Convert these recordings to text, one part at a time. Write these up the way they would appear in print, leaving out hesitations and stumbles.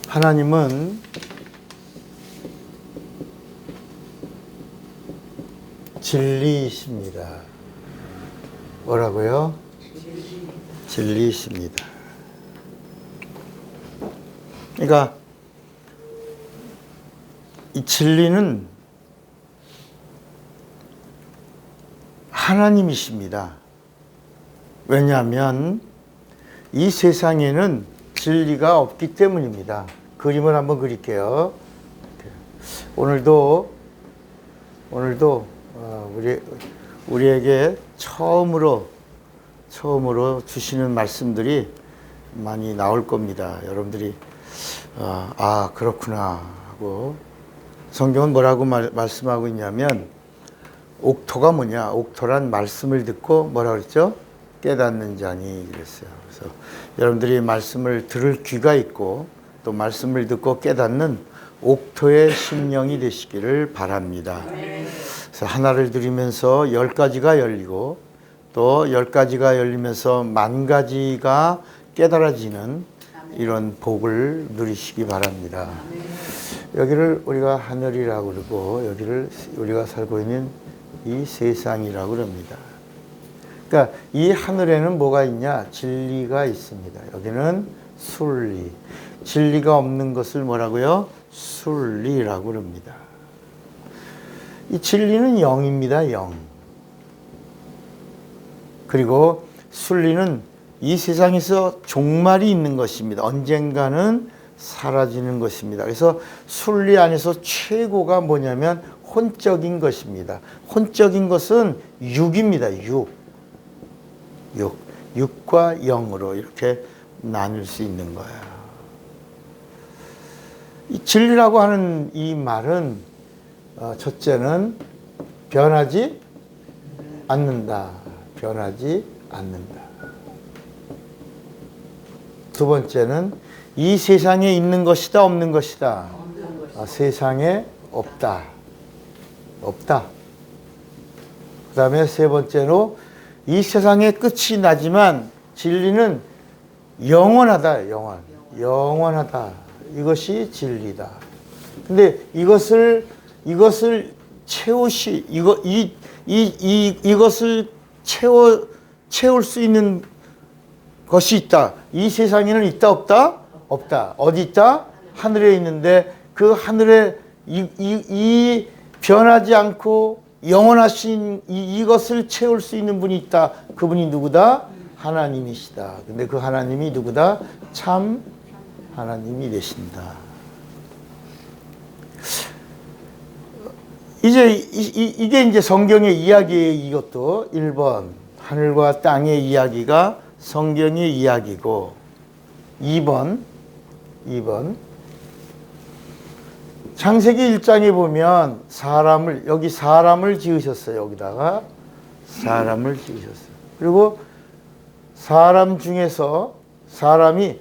하나님은 진리이십니다. 뭐라고요? 진리이십니다. 그러니까 이 진리는 하나님이십니다. 왜냐하면 이 세상에는 진리가 없기 때문입니다. 그림을 한번 그릴게요. 오늘도 우리에게 처음으로 주시는 말씀들이 많이 나올 겁니다. 여러분들이 그렇구나 하고, 성경은 뭐라고 말씀하고 있냐면, 옥토가 뭐냐? 옥토란 말씀을 듣고 뭐라 그랬죠? 깨닫는 자니 그랬어요. 그래서 여러분들이 말씀을 들을 귀가 있고 또 말씀을 듣고 깨닫는 옥토의 심령이 되시기를 바랍니다. 그래서 하나를 들으면서 10가지가 열리고 또 10가지가 열리면서 10,000가지가 깨달아지는 이런 복을 누리시기 바랍니다. 여기를 우리가 하늘이라고 그러고 여기를 우리가 살고 있는 이 세상이라고 그럽니다. 그러니까 이 하늘에는 뭐가 있냐? 진리가 있습니다. 여기는 순리. 진리가 없는 것을 뭐라고요? 순리라고 그럽니다. 이 진리는 영입니다. 영. 그리고 순리는 이 세상에서 종말이 있는 것입니다. 언젠가는 사라지는 것입니다. 그래서 순리 안에서 최고가 뭐냐면 혼적인 것입니다. 혼적인 것은 육입니다. 육과 영으로 이렇게 나눌 수 있는 거예요. 이 진리라고 하는 이 말은 첫째는 변하지 않는다. 변하지 않는다. 두 번째는 이 세상에 있는 것이다, 없는 것이다. 세상에 없다. 없다. 그 다음에 세 번째로 이 세상의 끝이 나지만 진리는 영원하다. 영원하다. 이것이 진리다. 근데 이것을 이것을 채울 수 있는 것이 있다. 이 세상에는 있다, 없다? 없다. 어디 있다? 하늘에 있는데 그 하늘에 이 변하지 않고 영원하신 이것을 채울 수 있는 분이 있다. 그분이 누구다? 하나님이시다. 근데 그 하나님이 누구다? 참 하나님이 되신다. 이게 이제 성경의 이야기예요. 이것도 1번 하늘과 땅의 이야기가 성경의 이야기고, 2번 창세기 1장에 보면 사람을 지으셨어요. 여기다가 사람을 지으셨어요. 그리고 사람 중에서 사람이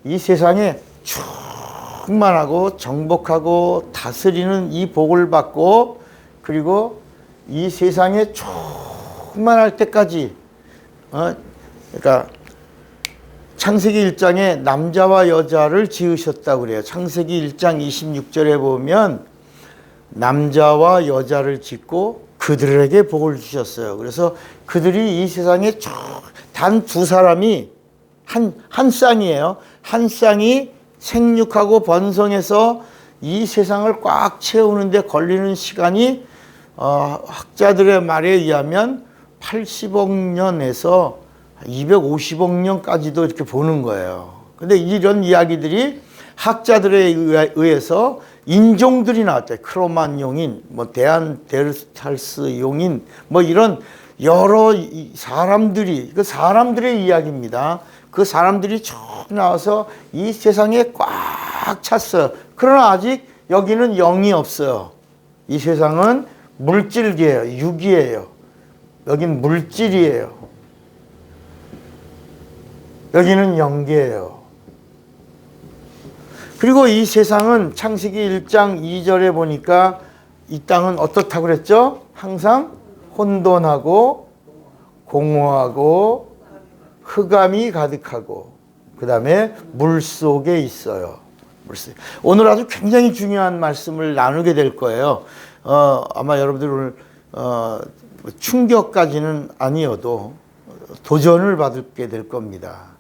이 세상에 충만하고 정복하고 다스리는 이 복을 받고, 그리고 이 세상에 충만할 때까지 그러니까 창세기 1장에 남자와 여자를 지으셨다고 그래요. 창세기 1장 26절에 보면 남자와 여자를 짓고 그들에게 복을 주셨어요. 그래서 그들이 이 세상에 단 두 사람이 한 쌍이에요. 한 쌍이 생육하고 번성해서 이 세상을 꽉 채우는데 걸리는 시간이 학자들의 말에 의하면 80억 년에서 250억 년까지도 이렇게 보는 거예요. 근데 이런 이야기들이 학자들에 의해서 인종들이 나왔대요. 크로만 용인, 데안데르탈스 용인, 이런 여러 사람들이, 그 사람들의 이야기입니다. 그 사람들이 쭉 나와서 이 세상에 꽉 찼어요. 그러나 아직 여기는 영이 없어요. 이 세상은 물질계예요. 육이에요. 여긴 물질이에요. 여기는 영계예요. 그리고 이 세상은 창세기 1장 2절에 보니까 이 땅은 어떻다고 그랬죠? 항상 혼돈하고 공허하고 흑암이 가득하고 그 다음에 물속에 있어요. 물속. 오늘 아주 굉장히 중요한 말씀을 나누게 될 거예요. 아마 여러분들 오늘 충격까지는 아니어도 도전을 받게 될 겁니다.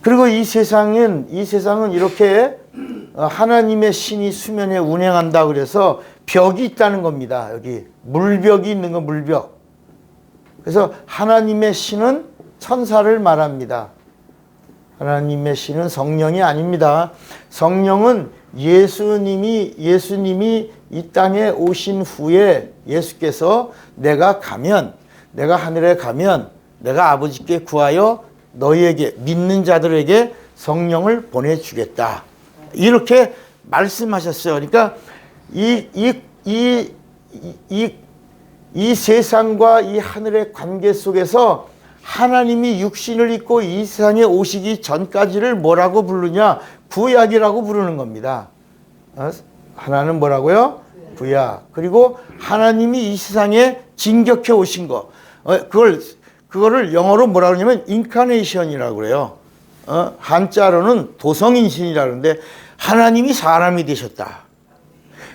그리고 이 세상은 이렇게 하나님의 신이 수면에 운행한다 그래서 벽이 있다는 겁니다. 여기 물벽이 있는 거, 물벽. 그래서 하나님의 신은 천사를 말합니다. 하나님의 신은 성령이 아닙니다. 성령은 예수님이 이 땅에 오신 후에 예수께서 내가 하늘에 가면 내가 아버지께 구하여 너희에게 믿는 자들에게 성령을 보내주겠다. 이렇게 말씀하셨어요. 그러니까 이 세상과 이 하늘의 관계 속에서 하나님이 육신을 입고 이 세상에 오시기 전까지를 뭐라고 부르냐? 구약이라고 부르는 겁니다. 하나는 뭐라고요? 구약. 그리고 하나님이 이 세상에 진격해 오신 거. 그거를 영어로 뭐라고 하냐면 인카네이션이라고 그래요. 한자로는 도성인신이라고 그러는데 하나님이 사람이 되셨다.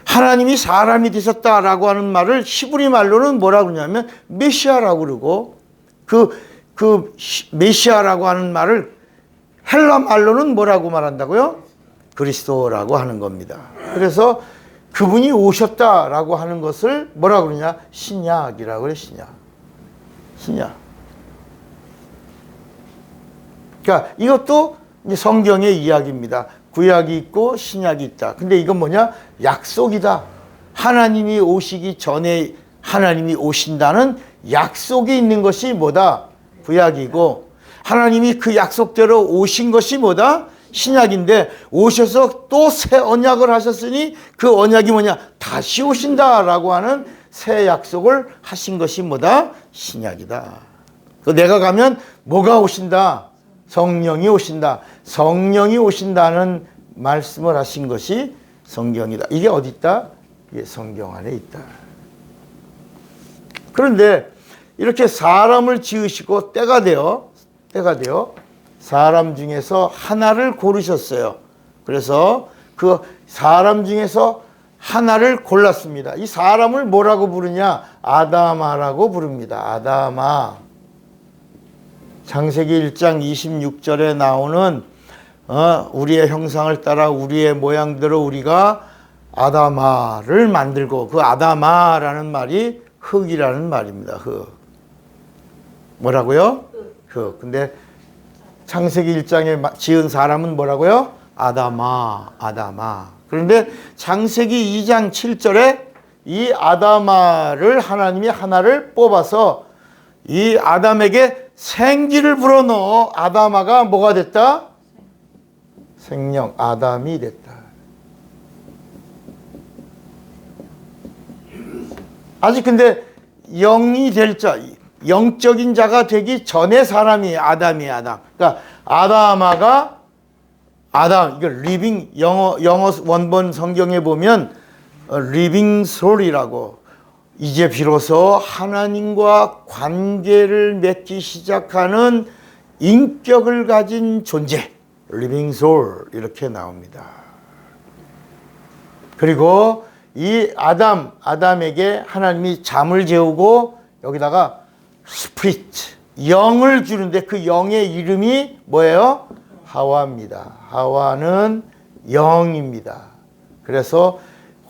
하나님이 사람이 되셨다라고 하는 말을 히브리 말로는 뭐라고 그러냐면 메시아라고 그러고 그 메시아라고 하는 말을 헬라 말로는 뭐라고 말한다고요? 그리스도라고 하는 겁니다. 그래서 그분이 오셨다라고 하는 것을 뭐라고 그러냐? 신약이라고 그래, 신약. 그러니까 이것도 이제 성경의 이야기입니다. 구약이 있고 신약이 있다. 근데 이건 뭐냐? 약속이다. 하나님이 오시기 전에 하나님이 오신다는 약속이 있는 것이 뭐다? 구약이고 하나님이 그 약속대로 오신 것이 뭐다? 신약인데 오셔서 또 새 언약을 하셨으니 그 언약이 뭐냐? 다시 오신다라고 하는 새 약속을 하신 것이 뭐다? 신약이다. 내가 가면 뭐가 오신다? 성령이 오신다. 성령이 오신다는 말씀을 하신 것이 성경이다. 이게 어디 있다? 이게 성경 안에 있다. 그런데 이렇게 사람을 지으시고 때가 되어 사람 중에서 하나를 고르셨어요. 그래서 그 사람 중에서 하나를 골랐습니다. 이 사람을 뭐라고 부르냐? 아담아라고 부릅니다. 아담아. 창세기 1장 26절에 나오는 우리의 형상을 따라 우리의 모양대로 우리가 아담아를 만들고 그 아담아라는 말이 흙이라는 말입니다. 흙. 뭐라고요? 흙. 근데 창세기 1장에 지은 사람은 뭐라고요? 아담아. 그런데 창세기 2장 7절에 이 아담아를 하나님이 하나를 뽑아서 이 아담에게 생기를 불어넣어 아담아가 뭐가 됐다? 생명, 아담이 됐다. 아직 근데 영이 될 자, 영적인 자가 되기 전에 사람이 아담이 아담. 그러니까 아담아가 아담, 이거 리빙, 영어 원본 성경에 보면 리빙 소울이라고 이제 비로소 하나님과 관계를 맺기 시작하는 인격을 가진 존재, 리빙 소울 이렇게 나옵니다. 그리고 이 아담에게 하나님이 잠을 재우고 여기다가 스피릿, 영을 주는데 그 영의 이름이 뭐예요? 하와입니다. 하와는 영입니다. 그래서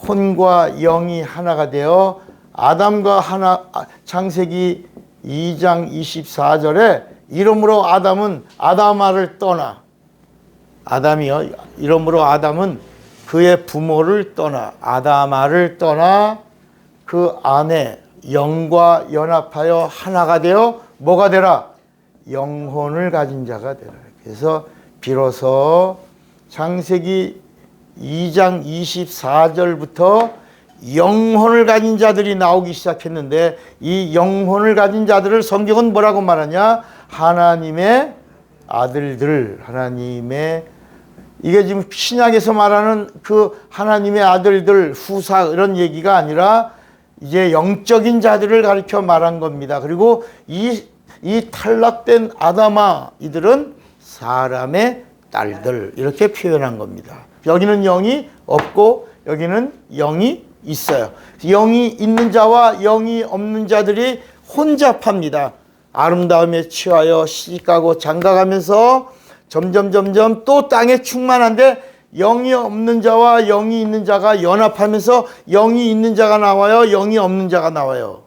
혼과 영이 하나가 되어 아담과 하나, 창세기 2장 24절에 이러므로 아담은 아담아를 떠나, 아담이요, 이러므로 아담은 그의 부모를 떠나, 아담아를 떠나 그 안에 영과 연합하여 하나가 되어 뭐가 되라? 영혼을 가진 자가 되라. 그래서 비로소 창세기 2장 24절부터 영혼을 가진 자들이 나오기 시작했는데 이 영혼을 가진 자들을 성경은 뭐라고 말하냐? 하나님의 아들들, 이게 지금 신약에서 말하는 그 하나님의 아들들, 후사 이런 얘기가 아니라 이제 영적인 자들을 가리켜 말한 겁니다. 그리고 이 이 탈락된 아담아 이들은 사람의 딸들 이렇게 표현한 겁니다. 여기는 영이 없고 여기는 영이 있어요. 영이 있는 자와 영이 없는 자들이 혼잡합니다. 아름다움에 취하여 시집가고 장가가면서 점점 또 땅에 충만한데 영이 없는 자와 영이 있는 자가 연합하면서 영이 있는 자가 나와요. 영이 없는 자가 나와요.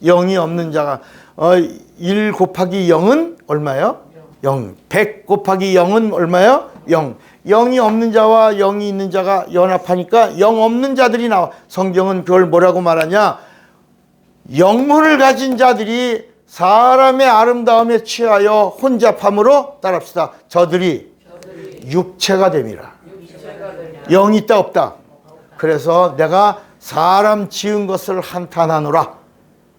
영이 없는 자가 1 곱하기 0은 얼마예요? 0. 100 곱하기 0은 얼마예요? 0. 영이 없는 자와 영이 있는 자가 연합하니까 영 없는 자들이 나와. 성경은 그걸 뭐라고 말하냐? 영혼을 가진 자들이 사람의 아름다움에 취하여 혼잡함으로 따라합시다. 저들이 육체가 됨이라. 영이 있다 없다. 그래서 내가 사람 지은 것을 한탄하노라.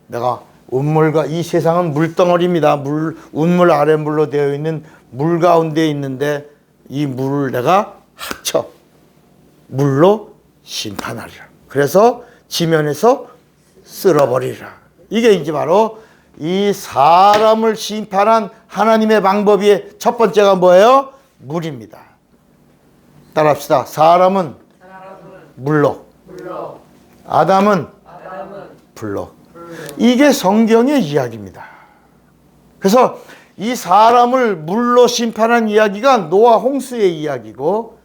내가 운물과 이 세상은 물덩어리입니다. 운물 아랫물로 되어 있는 물 가운데 있는데 이 물을 내가 합쳐 물로 심판하리라. 그래서 지면에서 쓸어버리라. 이게 이제 바로 이 사람을 심판한 하나님의 방법이 첫 번째가 뭐예요? 물입니다. 따라합시다. 사람은 물로, 아담은 불로. 이게 성경의 이야기입니다. 그래서 이 사람을 물로 심판한 이야기가 노아 홍수의 이야기고,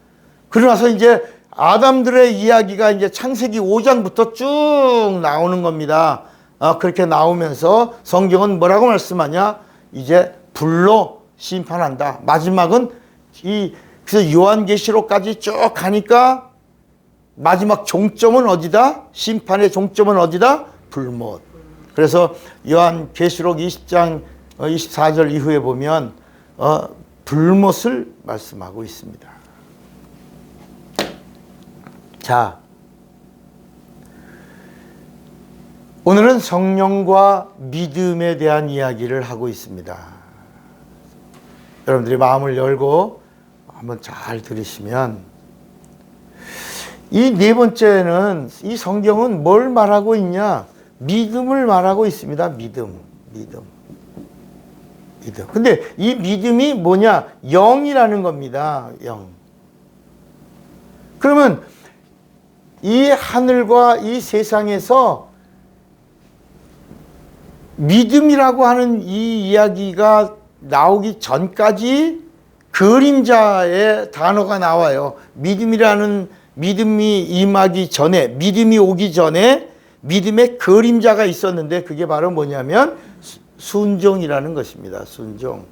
그러고 나서 이제 아담들의 이야기가 이제 창세기 5장부터 쭉 나오는 겁니다. 그렇게 나오면서 성경은 뭐라고 말씀하냐? 이제 불로 심판한다. 마지막은 그래서 요한계시록까지 쭉 가니까 마지막 종점은 어디다? 심판의 종점은 어디다? 불못. 그래서 요한계시록 20장 24절 이후에 보면 불못을 말씀하고 있습니다. 자, 오늘은 성령과 믿음에 대한 이야기를 하고 있습니다. 여러분들이 마음을 열고 한번 잘 들으시면, 이 네 번째는 이 성경은 뭘 말하고 있냐? 믿음을 말하고 있습니다. 믿음. 근데 이 믿음이 뭐냐? 영이라는 겁니다. 영. 그러면 이 하늘과 이 세상에서 믿음이라고 하는 이 이야기가 나오기 전까지 그림자의 단어가 나와요. 믿음이 임하기 전에, 믿음이 오기 전에 믿음의 그림자가 있었는데, 그게 바로 뭐냐면 순종이라는 것입니다. 순종.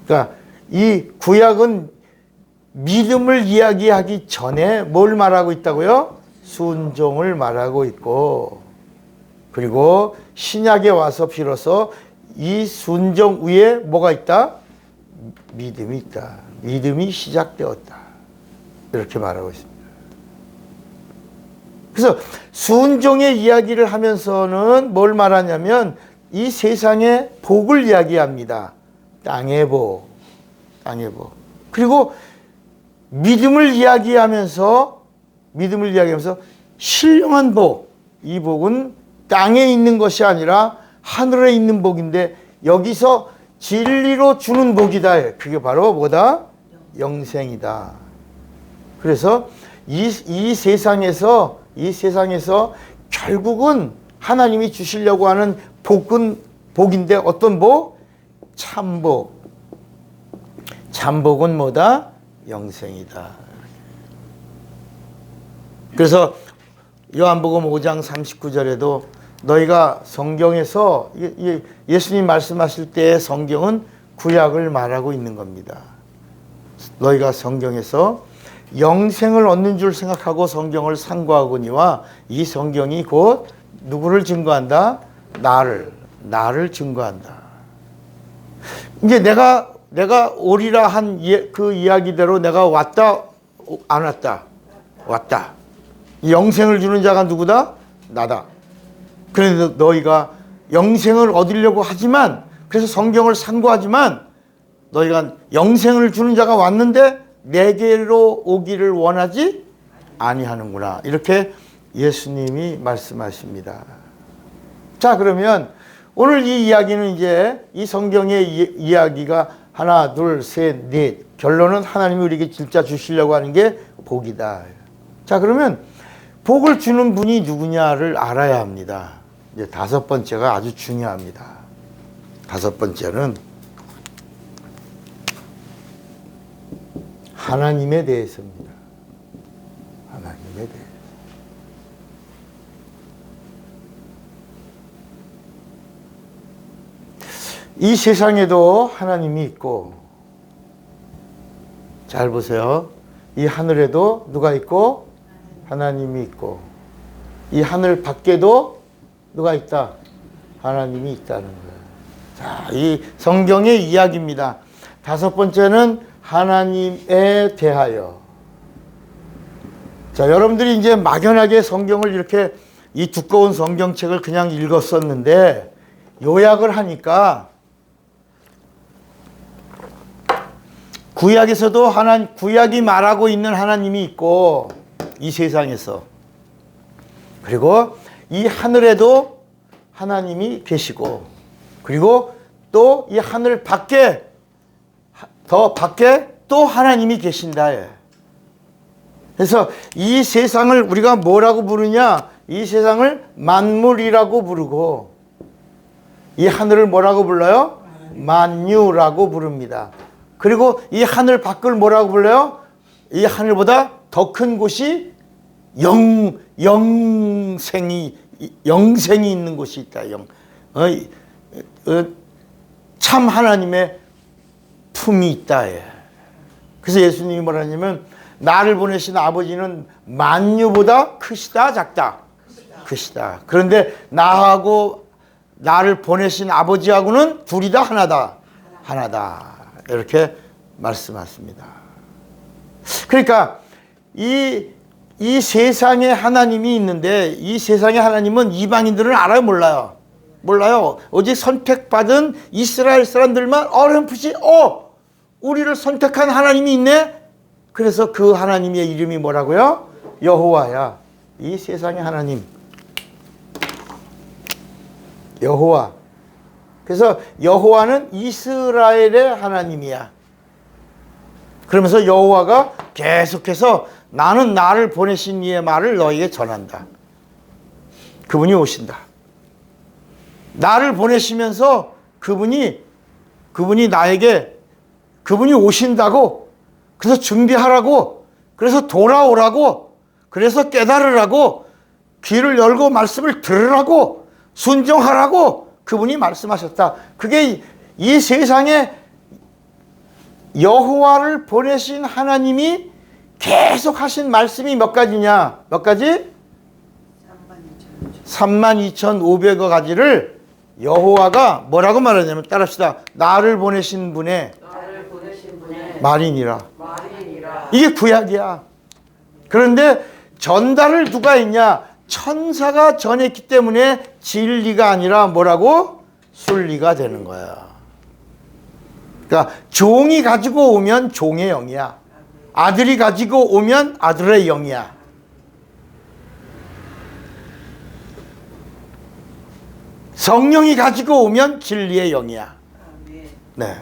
그러니까 이 구약은 믿음을 이야기하기 전에 뭘 말하고 있다고요? 순종을 말하고 있고, 그리고 신약에 와서 비로소 이 순종 위에 뭐가 있다? 믿음이 있다. 믿음이 시작되었다. 이렇게 말하고 있습니다. 그래서 순종의 이야기를 하면서는 뭘 말하냐면 이 세상의 복을 이야기합니다. 땅의 복. 그리고 믿음을 이야기하면서 신령한 복. 이 복은 땅에 있는 것이 아니라 하늘에 있는 복인데, 여기서 진리로 주는 복이다. 그게 바로 뭐다? 영생이다. 그래서 이 세상에서 결국은 하나님이 주시려고 하는 복인데, 어떤 복? 참복. 참복은 뭐다? 영생이다. 그래서 요한복음 5장 39절에도 너희가 성경에서, 예수님 말씀하실 때 성경은 구약을 말하고 있는 겁니다. 너희가 성경에서 영생을 얻는 줄 생각하고 성경을 상고하거니와 이 성경이 곧 누구를 증거한다? 나를 증거한다. 이제 내가 오리라 한 그 이야기대로 내가 왔다, 안 왔다? 왔다. 영생을 주는 자가 누구다? 나다. 그래서 너희가 영생을 얻으려고 하지만, 그래서 성경을 상고하지만, 너희가 영생을 주는 자가 왔는데 내게로 오기를 원하지 아니하는구나. 이렇게 예수님이 말씀하십니다. 자, 그러면 오늘 이 이야기는 이제 이 성경의 이야기가 하나, 둘, 셋, 넷. 결론은 하나님이 우리에게 진짜 주시려고 하는 게 복이다. 자, 그러면 복을 주는 분이 누구냐를 알아야 합니다. 이제 다섯 번째가 아주 중요합니다. 다섯 번째는 하나님에 대해서입니다. 하나님에 대해서. 이 세상에도 하나님이 있고, 잘 보세요. 이 하늘에도 누가 있고? 하나님이 있고, 이 하늘 밖에도 누가 있다? 하나님이 있다는 거예요. 자, 이 성경의 이야기입니다. 다섯 번째는 하나님에 대하여. 자, 여러분들이 이제 막연하게 성경을 이렇게 이 두꺼운 성경책을 그냥 읽었었는데 요약을 하니까 구약에서도 구약이 말하고 있는 하나님이 있고 이 세상에서, 그리고 이 하늘에도 하나님이 계시고, 그리고 또 이 하늘 밖에 더 밖에 또 하나님이 계신다. 그래서 이 세상을 우리가 뭐라고 부르냐? 이 세상을 만물이라고 부르고, 이 하늘을 뭐라고 불러요? 만유라고 부릅니다. 그리고 이 하늘 밖을 뭐라고 불러요? 이 하늘보다 더 큰 곳이 영생이 있는 곳이 있다. 참 하나님의 품이 있다. 그래서 예수님이 뭐라냐면 나를 보내신 아버지는 만유보다 크시다, 작다? 크시다. 그런데 나를 보내신 아버지하고는 둘이 다 하나다. 하나다. 이렇게 말씀하십니다. 그러니까 이 세상에 하나님이 있는데, 이 세상의 하나님은 이방인들은 알아요, 몰라요? 몰라요. 오직 선택받은 이스라엘 사람들만 어렴풋이 우리를 선택한 하나님이 있네. 그래서 그 하나님의 이름이 뭐라고요? 여호와야. 이 세상의 하나님 여호와. 그래서 여호와는 이스라엘의 하나님이야. 그러면서 여호와가 계속해서 나는 나를 보내신 이의 말을 너에게 전한다. 그분이 오신다. 나를 보내시면서 그분이 나에게 그분이 오신다고, 그래서 준비하라고, 그래서 돌아오라고, 그래서 깨달으라고, 귀를 열고 말씀을 들으라고, 순종하라고 그분이 말씀하셨다. 그게 이 세상에 여호와를 보내신 하나님이 계속 하신 말씀이 몇 가지냐? 몇 가지? 32,500여 가지를 여호와가 뭐라고 말하냐면, 따라합시다. 나를 보내신 분의 말이니라. 이게 구약이야. 그런데 전달을 누가 했냐? 천사가 전했기 때문에 진리가 아니라 뭐라고? 순리가 되는 거야. 그러니까 종이 가지고 오면 종의 영이야. 아들이 가지고 오면 아들의 영이야. 성령이 가지고 오면 진리의 영이야. 네.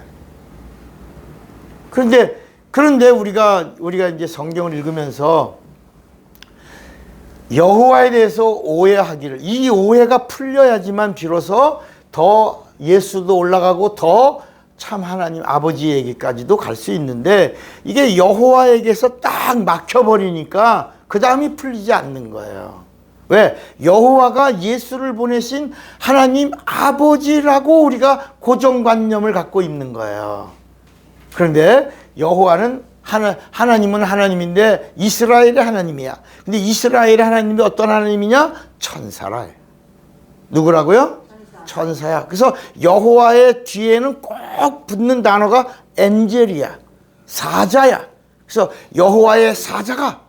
그런데 우리가 이제 성경을 읽으면서 여호와에 대해서 오해하기를, 이 오해가 풀려야지만 비로소 더 예수도 올라가고 더 참 하나님 아버지에게까지도 갈 수 있는데, 이게 여호와에게서 딱 막혀버리니까 그 다음이 풀리지 않는 거예요. 왜? 여호와가 예수를 보내신 하나님 아버지라고 우리가 고정관념을 갖고 있는 거예요. 그런데 여호와는 하나님은 하나님인데 이스라엘의 하나님이야. 근데 이스라엘의 하나님이 어떤 하나님이냐? 천사라. 누구라고요? 천사야. 그래서 여호와의 뒤에는 꼭 붙는 단어가 엔젤이야. 사자야. 그래서 여호와의 사자가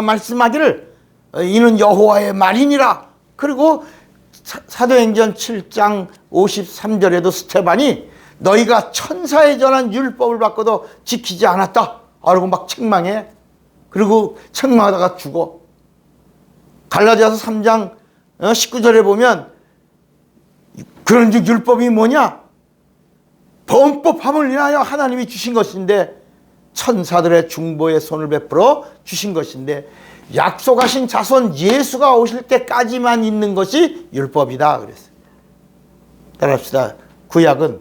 말씀하기를 이는 여호와의 말이니라. 그리고 사도행전 7장 53절에도 스테반이 너희가 천사에 전한 율법을 받고도 지키지 않았다. 그러고 막 책망해. 그리고 책망하다가 죽어. 갈라디아서 3장 19절에 보면 그런즉 율법이 뭐냐? 범법함을 인하여 하나님이 주신 것인데 천사들의 중보에 손을 베풀어 주신 것인데 약속하신 자손 예수가 오실 때까지만 있는 것이 율법이다 그랬어요. 따라합시다. 구약은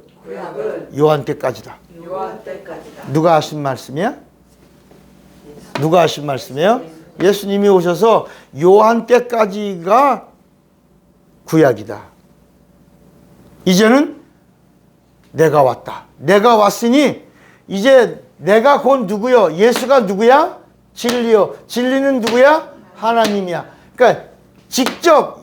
요한 때까지다. 누가 하신 말씀이야? 누가 하신 말씀이에요? 예수님이 오셔서 요한 때까지가 구약이다. 이제는 내가 왔다. 내가 왔으니 이제 내가 곧 누구요? 예수가 누구야? 진리요. 진리는 누구야? 하나님이야. 그러니까 직접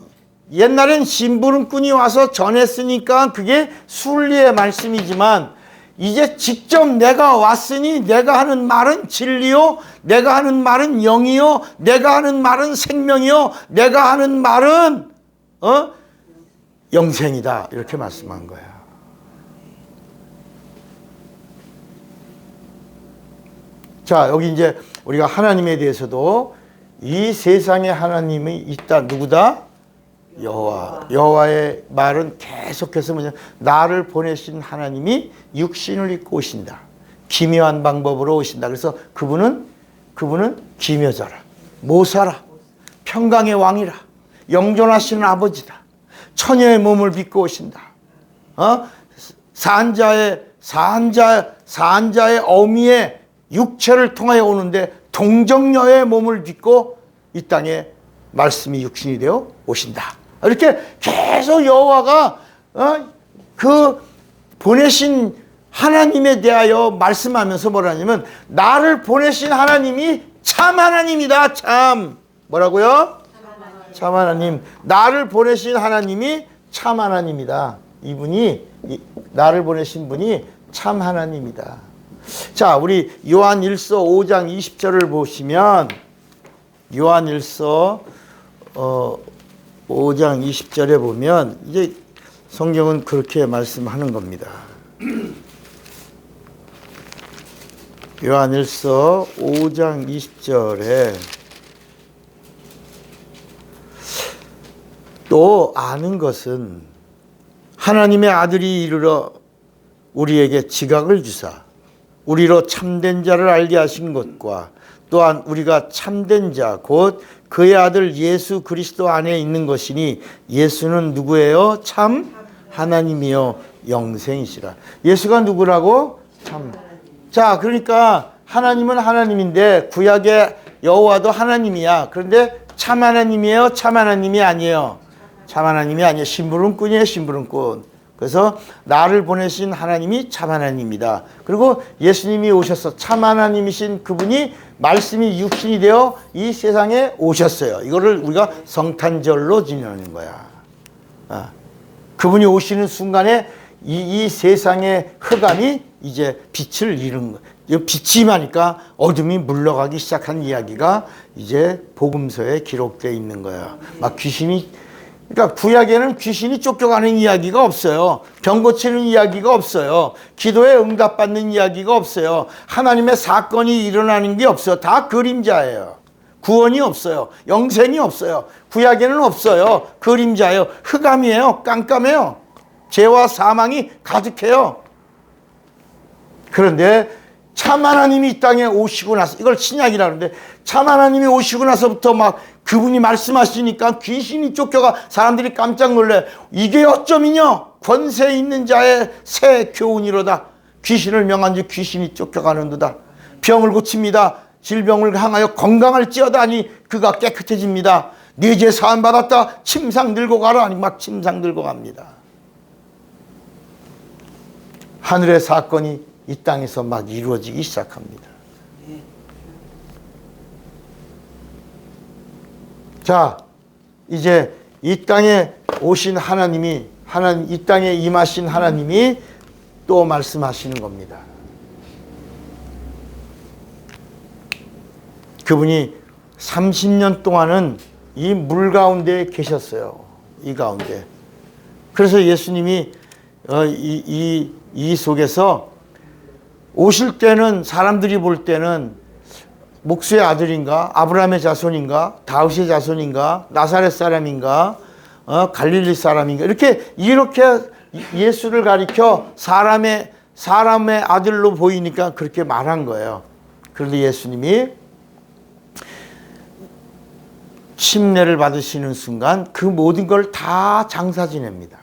옛날엔 심부름꾼이 와서 전했으니까 그게 순리의 말씀이지만 이제 직접 내가 왔으니 내가 하는 말은 진리요. 내가 하는 말은 영이요. 내가 하는 말은 생명이요. 내가 하는 말은 영생이다. 이렇게 말씀한 거야. 자, 여기 이제 우리가 하나님에 대해서도 이 세상에 하나님이 있다. 누구다? 여호와. 여호와의 말은 계속해서 뭐냐? 나를 보내신 하나님이 육신을 입고 오신다. 기묘한 방법으로 오신다. 그래서 그분은 기묘자라. 모사라. 평강의 왕이라. 영존하시는 아버지다. 처녀의 몸을 빚고 오신다. 산자의 어미의 육체를 통하여 오는데 동정녀의 몸을 빚고 이 땅에 말씀이 육신이 되어 오신다. 이렇게 계속 여호와가 그 보내신 하나님에 대하여 말씀하면서 뭐라냐면 나를 보내신 하나님이 참 하나님이다. 참 뭐라고요? 참 하나님. 나를 보내신 하나님이 참 하나님이다. 이분이 나를 보내신 분이 참 하나님이다. 자, 우리 요한 1서 5장 20절을 보시면 요한 1서 5장 20절에 보면 이제 성경은 그렇게 말씀하는 겁니다. 요한 1서 5장 20절에 또 아는 것은 하나님의 아들이 이르러 우리에게 지각을 주사 우리로 참된 자를 알게 하신 것과 또한 우리가 참된 자 곧 그의 아들 예수 그리스도 안에 있는 것이니 예수는 누구예요? 참 하나님이요 영생이시라. 예수가 누구라고? 참. 자, 그러니까 하나님은 하나님인데 구약의 여호와도 하나님이야. 그런데 참 하나님이에요? 참 하나님이 아니에요. 참 하나님이 아니에요. 심부름꾼이에요. 심부름꾼. 그래서 나를 보내신 하나님이 참 하나님이다. 그리고 예수님이 오셔서 참 하나님이신 그분이 말씀이 육신이 되어 이 세상에 오셨어요. 이거를 우리가 성탄절로 지내는 거야. 그분이 오시는 순간에 이 세상의 흑암이 이제 빛을 잃은 거예요. 빛이 임하니까 어둠이 물러가기 시작한 이야기가 이제 복음서에 기록되어 있는 거야. 막 귀신이 그러니까 구약에는 귀신이 쫓겨가는 이야기가 없어요. 병 고치는 이야기가 없어요. 기도에 응답받는 이야기가 없어요. 하나님의 사건이 일어나는 게 없어요. 다 그림자예요. 구원이 없어요. 영생이 없어요. 구약에는 없어요. 그림자예요. 흑암이에요. 깜깜해요. 죄와 사망이 가득해요. 그런데 참 하나님이 이 땅에 오시고 나서 이걸 신약이라 그러는데 참 하나님이 오시고 나서부터 막 그분이 말씀하시니까 귀신이 쫓겨가 사람들이 깜짝 놀래. 이게 어쩌미냐? 권세 있는 자의 새 교훈이로다. 귀신을 명한 즉 귀신이 쫓겨가는도다. 병을 고칩니다. 질병을 향하여 건강할지어다니 그가 깨끗해집니다. 네 죄 사함 받았다. 침상 들고 가라. 아니 막 침상 들고 갑니다. 하늘의 사건이 이 땅에서 막 이루어지기 시작합니다. 자, 이제 이 땅에 오신 하나님이 이 땅에 임하신 하나님이 또 말씀하시는 겁니다. 그분이 30년 동안은 이 물 가운데 계셨어요. 이 가운데. 그래서 예수님이 이 속에서 오실 때는 사람들이 볼 때는 목수의 아들인가? 아브라함의 자손인가? 다윗의 자손인가? 나사렛 사람인가? 갈릴리 사람인가? 이렇게 예수를 가리켜 사람의 아들로 보이니까 그렇게 말한 거예요. 그런데 예수님이 침례를 받으시는 순간 그 모든 걸 다 장사 지냅니다.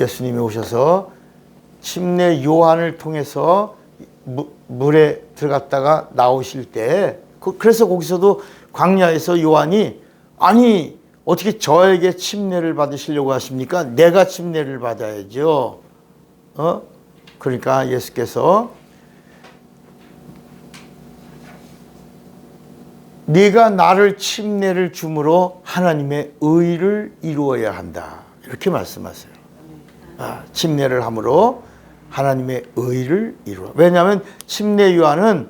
예수님이 오셔서 침례 요한을 통해서 물에 들어갔다가 나오실 때, 그래서 거기서도 광야에서 요한이, 아니 어떻게 저에게 침례를 받으시려고 하십니까? 내가 침례를 받아야죠. 그러니까 예수께서 네가 나를 침례를 줌으로 하나님의 의를 이루어야 한다, 이렇게 말씀하세요. 침례를 함으로 하나님의 의를 이루어. 왜냐하면 침례 요한은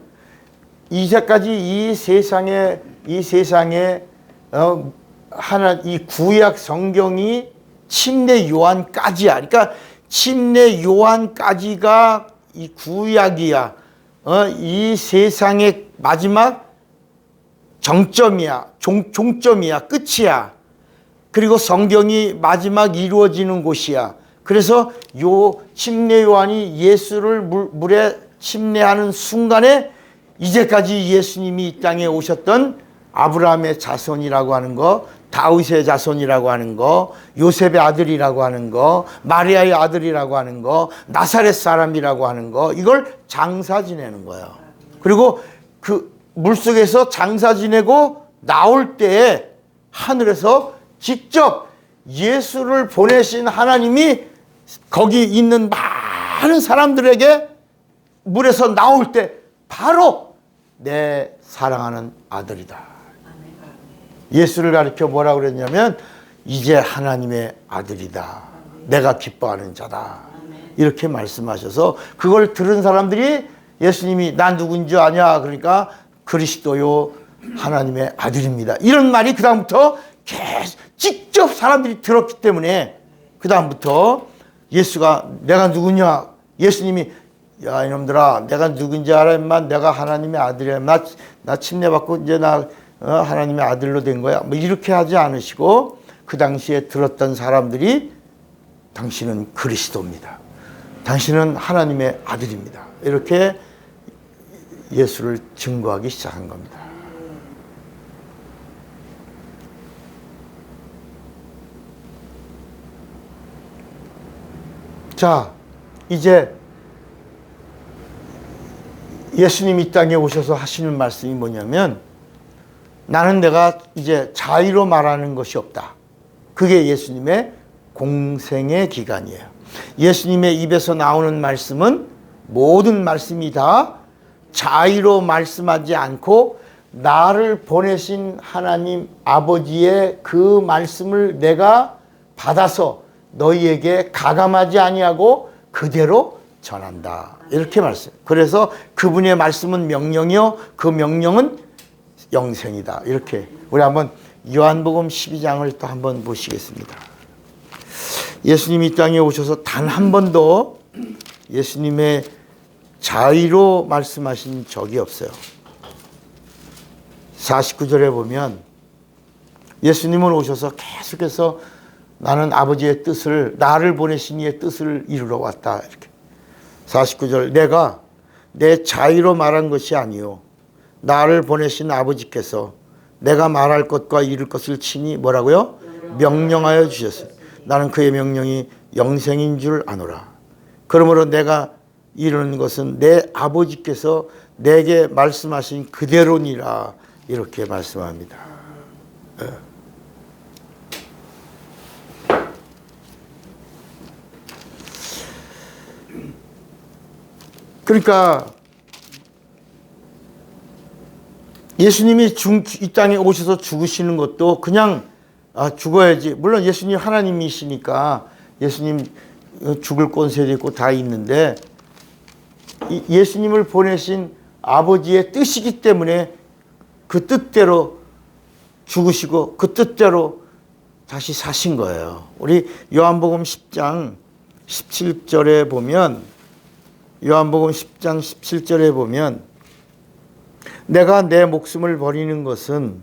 이제까지 이 세상에 이 구약 성경이 침례 요한까지야. 그러니까 침례 요한까지가 이 구약이야. 이 세상의 마지막 정점이야. 종점이야. 끝이야. 그리고 성경이 마지막 이루어지는 곳이야. 그래서 요 침례 요한이 예수를 물에 침례하는 순간에 이제까지 예수님이 이 땅에 오셨던 아브라함의 자손이라고 하는 거, 다윗의 자손이라고 하는 거, 요셉의 아들이라고 하는 거, 마리아의 아들이라고 하는 거, 나사렛 사람이라고 하는 거, 이걸 장사 지내는 거예요. 그리고 그 물속에서 장사 지내고 나올 때에 하늘에서 직접 예수를 보내신 하나님이 거기 있는 많은 사람들에게 물에서 나올 때 바로 내 사랑하는 아들이다. 예수를 가리켜 뭐라고 그랬냐면 이제 하나님의 아들이다. 내가 기뻐하는 자다. 이렇게 말씀하셔서 그걸 들은 사람들이 예수님이 난 누군지 아냐? 그러니까 그리스도요 하나님의 아들입니다. 이런 말이 그 다음부터 계속 직접 사람들이 들었기 때문에 그 다음부터 예수가 내가 누구냐? 예수님이 야 이놈들아 내가 누군지 알아? 임마 내가 하나님의 아들이야. 나 침례받고 이제 나 하나님의 아들로 된 거야. 뭐 이렇게 하지 않으시고 그 당시에 들었던 사람들이 당신은 그리스도입니다. 당신은 하나님의 아들입니다. 이렇게 예수를 증거하기 시작한 겁니다. 자, 이제 예수님이 이 땅에 오셔서 하시는 말씀이 뭐냐면 나는 내가 이제 자의로 말하는 것이 없다. 그게 예수님의 공생의 기간이에요. 예수님의 입에서 나오는 말씀은 모든 말씀이 다 자의로 말씀하지 않고 나를 보내신 하나님 아버지의 그 말씀을 내가 받아서 너희에게 가감하지 아니하고 그대로 전한다. 이렇게 말씀. 그래서 그분의 말씀은 명령이요 그 명령은 영생이다. 이렇게 우리 한번 요한복음 12장을 또 한번 보시겠습니다. 예수님이 이 땅에 오셔서 단 한 번도 예수님의 자의로 말씀하신 적이 없어요. 49절에 보면 예수님은 오셔서 계속해서 나는 아버지의 뜻을 나를 보내신 이의 뜻을 이루러 왔다. 이렇게 49절 내가 내 자의로 말한 것이 아니요 나를 보내신 아버지께서 내가 말할 것과 이룰 것을 친히 뭐라고요? 명령하여 주셨어요. 나는 그의 명령이 영생인 줄 아노라. 그러므로 내가 이루는 것은 내 아버지께서 내게 말씀하신 그대로니라. 이렇게 말씀합니다. 그러니까 예수님이 이 땅에 오셔서 죽으시는 것도 그냥 죽어야지. 물론 예수님 하나님이시니까 예수님 죽을 권세도 있고 다 있는데 예수님을 보내신 아버지의 뜻이기 때문에 그 뜻대로 죽으시고 그 뜻대로 다시 사신 거예요. 우리 요한복음 10장 17절에 보면 요한복음 10장 17절에 보면 내가 내 목숨을 버리는 것은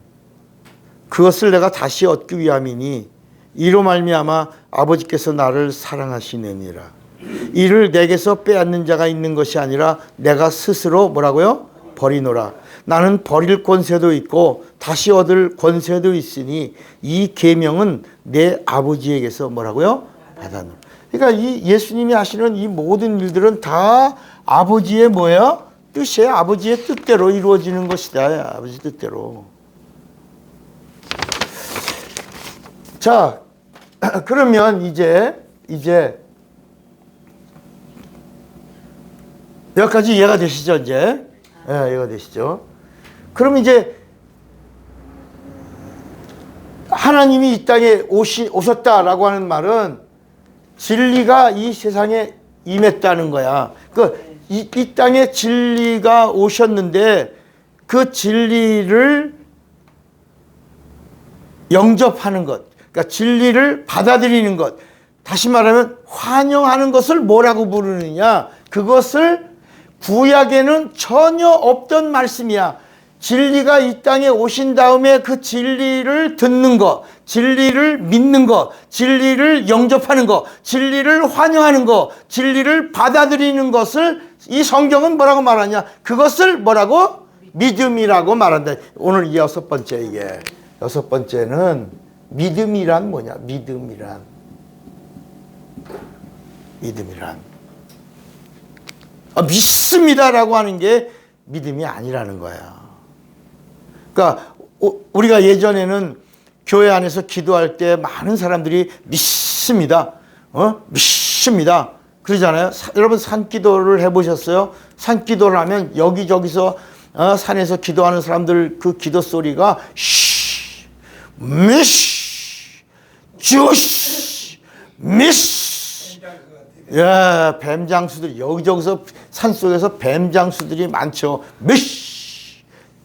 그것을 내가 다시 얻기 위함이니 이로 말미암아 아버지께서 나를 사랑하시느니라. 이를 내게서 빼앗는 자가 있는 것이 아니라 내가 스스로 뭐라고요? 버리노라. 나는 버릴 권세도 있고 다시 얻을 권세도 있으니 이 계명은 내 아버지에게서 뭐라고요? 받았노라. 그러니까 이 예수님이 하시는 이 모든 일들은 다 아버지의 뭐예요? 뜻이에요. 아버지의 뜻대로 이루어지는 것이다. 아버지 뜻대로. 자, 그러면 이제 여기까지 이해가 되시죠? 이제 이해가 되시죠? 그럼 이제 하나님이 이 땅에 오셨다라고 하는 말은 진리가 이 세상에 임했다는 거야. 이 땅에 진리가 오셨는데 그 진리를 영접하는 것, 그러니까 진리를 받아들이는 것, 다시 말하면 환영하는 것을 뭐라고 부르느냐? 그것을 구약에는 전혀 없던 말씀이야. 진리가 이 땅에 오신 다음에 그 진리를 듣는 것, 진리를 믿는 것, 진리를 영접하는 것, 진리를 환영하는 것, 진리를 받아들이는 것을 이 성경은 뭐라고 말하냐? 그것을 뭐라고? 믿음이라고 말한다. 오늘 이 여섯 번째 이게. 여섯 번째는 믿음이란 뭐냐? 믿음이란. 믿습니다라고 하는 게 믿음이 아니라는 거야. 그러니까 우리가 예전에는 교회 안에서 기도할 때 많은 사람들이 믿습니다. 믿습니다. 그러잖아요. 여러분 산기도를 해보셨어요? 산기도를 하면 여기저기서 산에서 기도하는 사람들 그 기도 소리가 미시 주시 미시 뱀장수들이 여기저기서 산속에서 뱀장수들이 많죠. 미시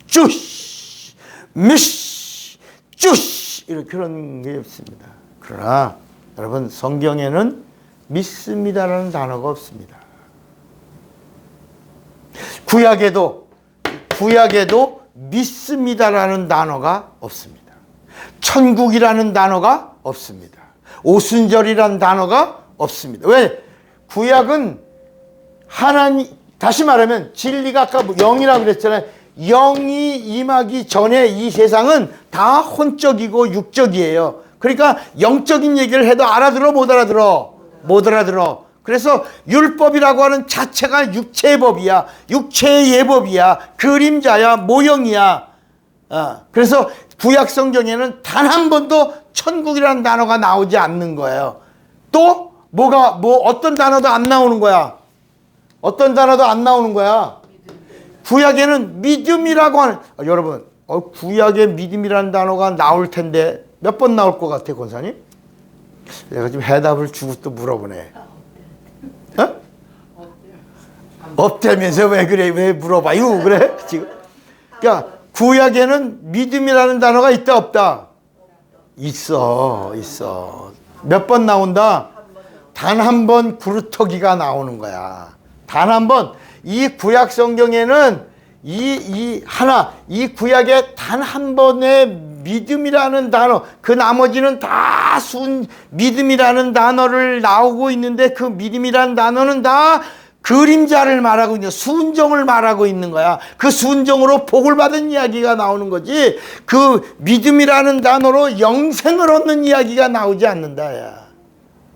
주시 미시 주시 이런 그런 게 없습니다. 그러나 여러분 성경에는 믿습니다라는 단어가 없습니다. 구약에도 믿습니다라는 단어가 없습니다. 천국이라는 단어가 없습니다. 오순절이라는 단어가 없습니다. 왜? 구약은 하나님, 다시 말하면 진리가 아까 영이라고 그랬잖아요. 영이 임하기 전에 이 세상은 다 혼적이고 육적이에요. 그러니까 영적인 얘기를 해도 알아들어 못 알아들어? 못 알아들어. 그래서 율법이라고 하는 자체가 육체의 법이야. 육체의 예법이야. 그림자야. 모형이야. 그래서 구약 성경에는 단 한 번도 천국이라는 단어가 나오지 않는 거예요. 또 어떤 단어도 안 나오는 거야. 어떤 단어도 안 나오는 거야. 구약에는 믿음이라고 하는 여러분 구약에 믿음이라는 단어가 나올 텐데 몇 번 나올 것 같아 권사님? 내가 지금 해답을 주고 또 물어보네. 없다면서 왜 그래? 왜 물어봐요? 그래? 지금 그러니까 구약에는 믿음이라는 단어가 있다 없다? 있어. 몇 번 나온다? 단 한 번 구루터기가 나오는 거야. 단 한 번. 이 구약 성경에는 이 구약에 단 한 번의 믿음이라는 단어, 그 나머지는 다 믿음이라는 단어를 나오고 있는데 그 믿음이라는 단어는 다 그림자를 말하고 있는, 순종을 말하고 있는 거야. 그 순종으로 복을 받은 이야기가 나오는 거지, 그 믿음이라는 단어로 영생을 얻는 이야기가 나오지 않는다. 야.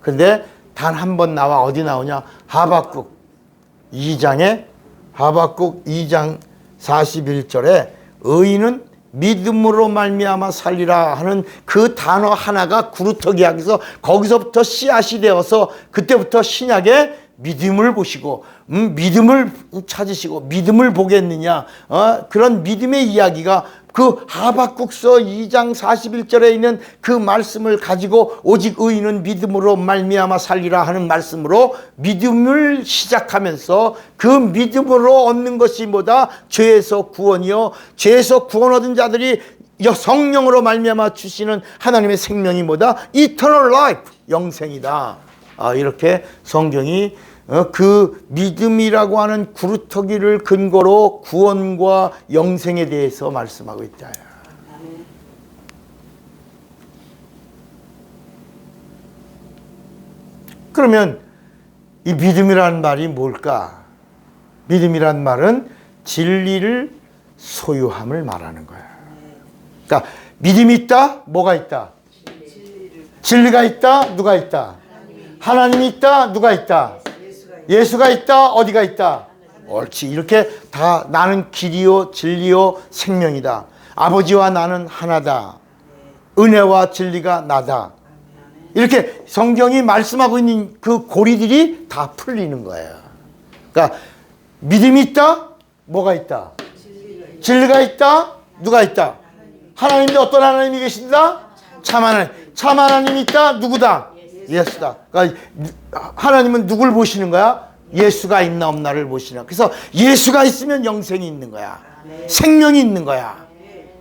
근데 단 한 번 나와. 어디 나오냐? 하박국 2장 41절에 의인은 믿음으로 말미암아 살리라 하는 그 단어 하나가 구루터기하면서 거기서부터 씨앗이 되어서 그때부터 신약에 믿음을 보시고 믿음을 찾으시고 믿음을 보겠느냐, 그런 믿음의 이야기가 그 하박국서 2장 41절에 있는 그 말씀을 가지고 오직 의인은 믿음으로 말미암아 살리라 하는 말씀으로 믿음을 시작하면서 그 믿음으로 얻는 것이 뭐다? 죄에서 구원이요, 죄에서 구원 얻은 자들이 성령으로 말미암아 주시는 하나님의 생명이 뭐다? Eternal life, 영생이다. 이렇게 성경이 그 믿음이라고 하는 구루터기를 근거로 구원과 영생에 대해서 말씀하고 있다. 그러면 이 믿음이란 말이 뭘까? 믿음이란 말은 진리를 소유함을 말하는 거야. 그러니까 믿음이 있다? 뭐가 있다? 진리가 있다? 누가 있다? 하나님이 있다? 누가 있다? 예수가 있다? 어디가 있다? 옳지. 이렇게 다 나는 길이요 진리요 생명이다. 아버지와 나는 하나다. 은혜와 진리가 나다. 이렇게 성경이 말씀하고 있는 그 고리들이 다 풀리는 거예요. 그러니까 믿음이 있다? 뭐가 있다? 진리가 있다? 누가 있다? 하나님인데 어떤 하나님이 계신다? 참 하나님. 참 하나님이 있다? 누구다? 예수다. 그러니까 하나님은 누굴 보시는 거야? 예수가 있나 없나를 보시는. 그래서 예수가 있으면 영생이 있는 거야. 생명이 있는 거야.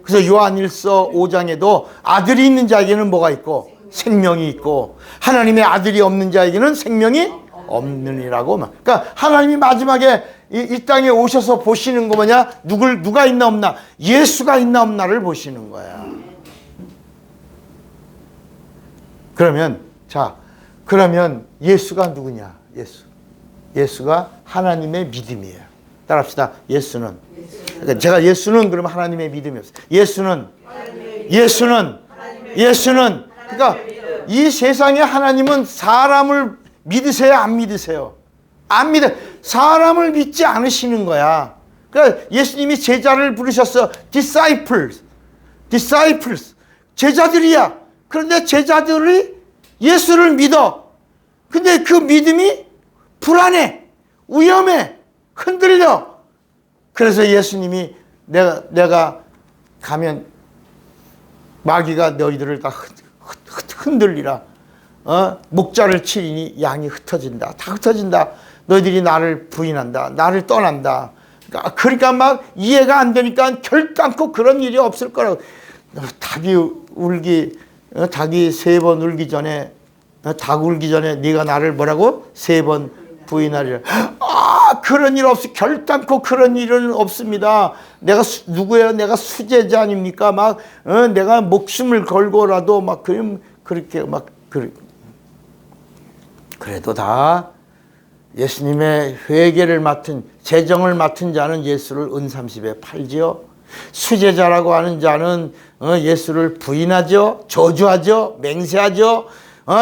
그래서 요한일서 5장에도 아들이 있는 자에게는 뭐가 있고 생명이 있고 하나님의 아들이 없는 자에게는 생명이 없느니라고. 그러니까 하나님이 마지막에 이 땅에 오셔서 보시는 거 뭐냐? 누가 있나 없나? 예수가 있나 없나를 보시는 거야. 그러면 예수가 누구냐? 예수가 하나님의 믿음이에요. 따라합시다. 예수는. 그러니까 제가 예수는 그러면 하나님의 믿음이었어요. 예수는. 그러니까 이 세상에 하나님은 사람을 믿으세요? 안 믿으세요? 안 믿어. 사람을 믿지 않으시는 거야. 그러니까 예수님이 제자를 부르셨어. disciples. 제자들이야. 그런데 제자들이 예수를 믿어. 근데 그 믿음이 불안해. 위험해. 흔들려. 그래서 예수님이 내가 가면 마귀가 너희들을 다 흔들리라. 목자를 치리니 양이 흩어진다. 다 흩어진다. 너희들이 나를 부인한다. 나를 떠난다. 그러니까 막 이해가 안 되니까 결단코 그런 일이 없을 거라고. 닭이 3번 울기 전에 닭 울기 전에 네가 나를 뭐라고? 3번 부인하리라. 그런 일 없어. 결단코 그런 일은 없습니다. 내가 누구예요? 내가 수제자 아닙니까? 내가 목숨을 걸고라도 그렇게 그래도 다 예수님의 회개를 맡은 재정을 맡은 자는 예수를 은30에 팔지요. 수제자라고 하는 자는 예수를 부인하죠. 저주하죠. 맹세하죠.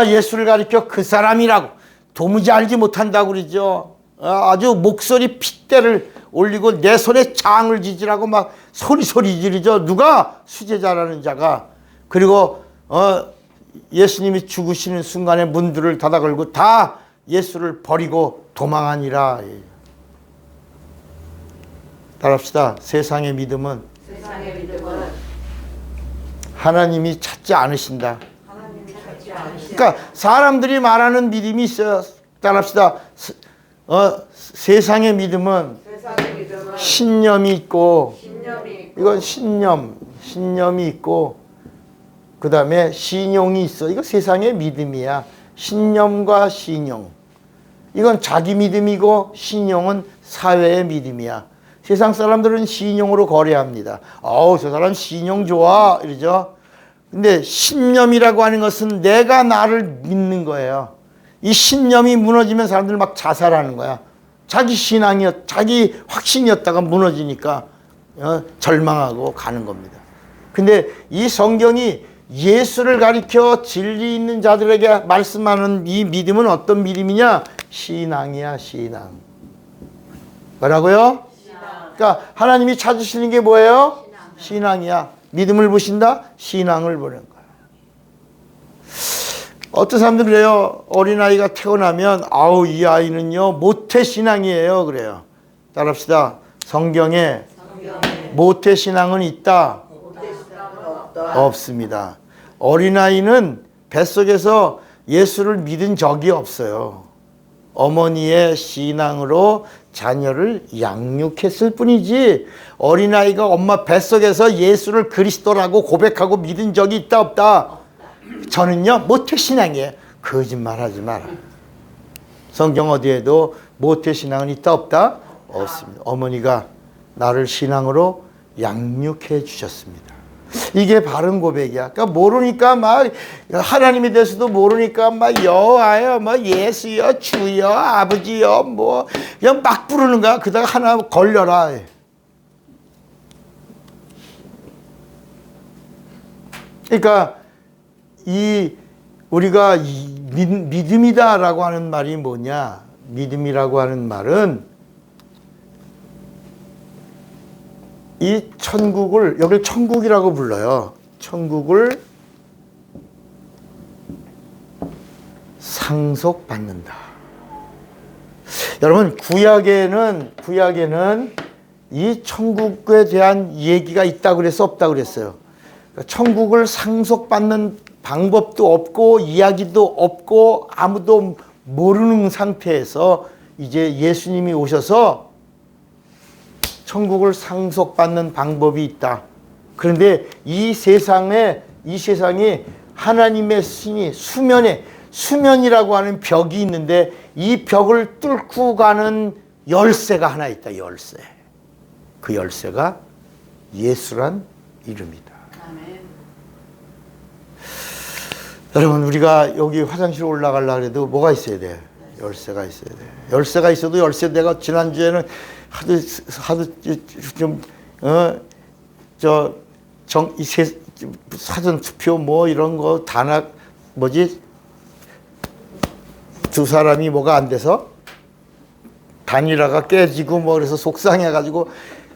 예수를 가리켜 그 사람이라고 도무지 알지 못한다고 그러죠. 아주 목소리 핏대를 올리고 내 손에 장을 지지라고 막 소리 지르죠. 누가? 수제자라는 자가. 그리고 예수님이 죽으시는 순간에 문들을 닫아 걸고 다 예수를 버리고 도망하니라. 따라합시다. 세상의 믿음은 하나님이 찾지 않으신다. 그러니까 사람들이 말하는 믿음이 있어요. 따라합시다. 세상의 믿음은 신념이 있고, 이건 신념이 있고, 그 다음에 신용이 있어. 이거 세상의 믿음이야. 신념과 신용. 이건 자기 믿음이고 신용은 사회의 믿음이야. 세상 사람들은 신용으로 거래합니다. 저 사람 신용 좋아 이러죠. 근데 신념이라고 하는 것은 내가 나를 믿는 거예요. 이 신념이 무너지면 사람들 막 자살하는 거야. 자기 자기 확신이었다가 무너지니까 절망하고 가는 겁니다. 근데 이 성경이 예수를 가리켜 진리 있는 자들에게 말씀하는 이 믿음은 어떤 믿음이냐? 신앙이야, 신앙. 뭐라고요? 그러니까 하나님이 찾으시는 게 뭐예요? 신앙이야. 믿음을 보신다? 신앙을 보는 거야. 어떤 사람들은 그래요. 어린아이가 태어나면 이 아이는요 모태신앙이에요 그래요. 따라합시다. 성경에 모태신앙은 있다? 없습니다. 어린아이는 뱃속에서 예수를 믿은 적이 없어요. 어머니의 신앙으로 자녀를 양육했을 뿐이지 어린아이가 엄마 뱃속에서 예수를 그리스도라고 고백하고 믿은 적이 있다 없다? 저는요 모태신앙이에요. 거짓말하지 마라. 성경 어디에도 모태신앙은 있다 없다? 없습니다. 어머니가 나를 신앙으로 양육해 주셨습니다. 이게 바른 고백이야. 그러니까 모르니까 막 하나님에 대해서도 모르니까 막 여호와여, 뭐 예수여, 주여, 아버지여, 뭐 그냥 막 부르는 거야. 그다가 하나 걸려라. 그러니까 우리가 믿음이다라고 하는 말이 뭐냐? 믿음이라고 하는 말은 이 천국을, 여길 천국이라고 불러요. 천국을 상속받는다. 여러분, 구약에는 이 천국에 대한 얘기가 있다고 그랬어, 없다고 그랬어요? 천국을 상속받는 방법도 없고 이야기도 없고 아무도 모르는 상태에서 이제 예수님이 오셔서 천국을 상속받는 방법이 있다. 그런데 이 세상이 하나님의 수면이라고 하는 벽이 있는데 이 벽을 뚫고 가는 열쇠가 하나 있다. 열쇠. 그 열쇠가 예수란 이름이다. 아멘. 여러분, 우리가 여기 화장실 올라가려고 해도 뭐가 있어야 돼? 열쇠가 있어야 돼. 열쇠가 있어도 내가 지난주에는 하도 좀 사전 투표 뭐 이런 거 단합 두 사람이 뭐가 안 돼서 단일화가 깨지고 뭐 그래서 속상해가지고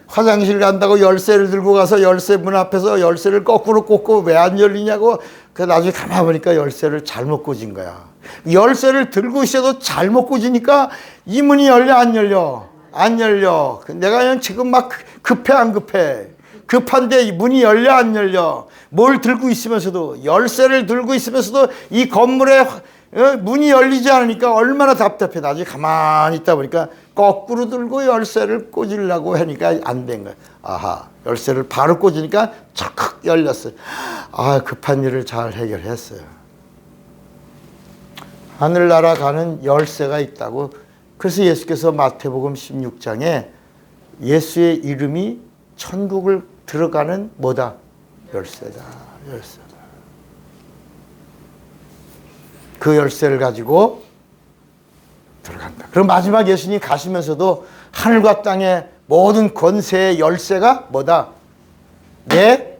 화장실 간다고 열쇠를 들고 가서 열쇠 문 앞에서 열쇠를 거꾸로 꽂고 왜 안 열리냐고. 그 나중에 가만 보니까 열쇠를 잘못 꽂은 거야. 열쇠를 들고 있어도 잘못 꽂으니까 이 문이 열려 안 열려? 안 열려. 내가 그냥 지금 막 급해 안 급해? 급한데 이 문이 열려 안 열려? 뭘 들고 있으면서도, 열쇠를 들고 있으면서도 이 건물에 문이 열리지 않으니까 얼마나 답답해. 나중에 가만히 있다 보니까 거꾸로 들고 열쇠를 꽂으려고 하니까 안 된 거야. 아하, 열쇠를 바로 꽂으니까 착 열렸어요. 아, 급한 일을 잘 해결했어요. 하늘나라 가는 열쇠가 있다고. 그래서 예수께서 마태복음 16장에 예수의 이름이 천국을 들어가는 뭐다? 열쇠다. 열쇠다. 그 열쇠를 가지고 들어간다. 그럼 마지막 예수님이 가시면서도 하늘과 땅의 모든 권세의 열쇠가 뭐다? 내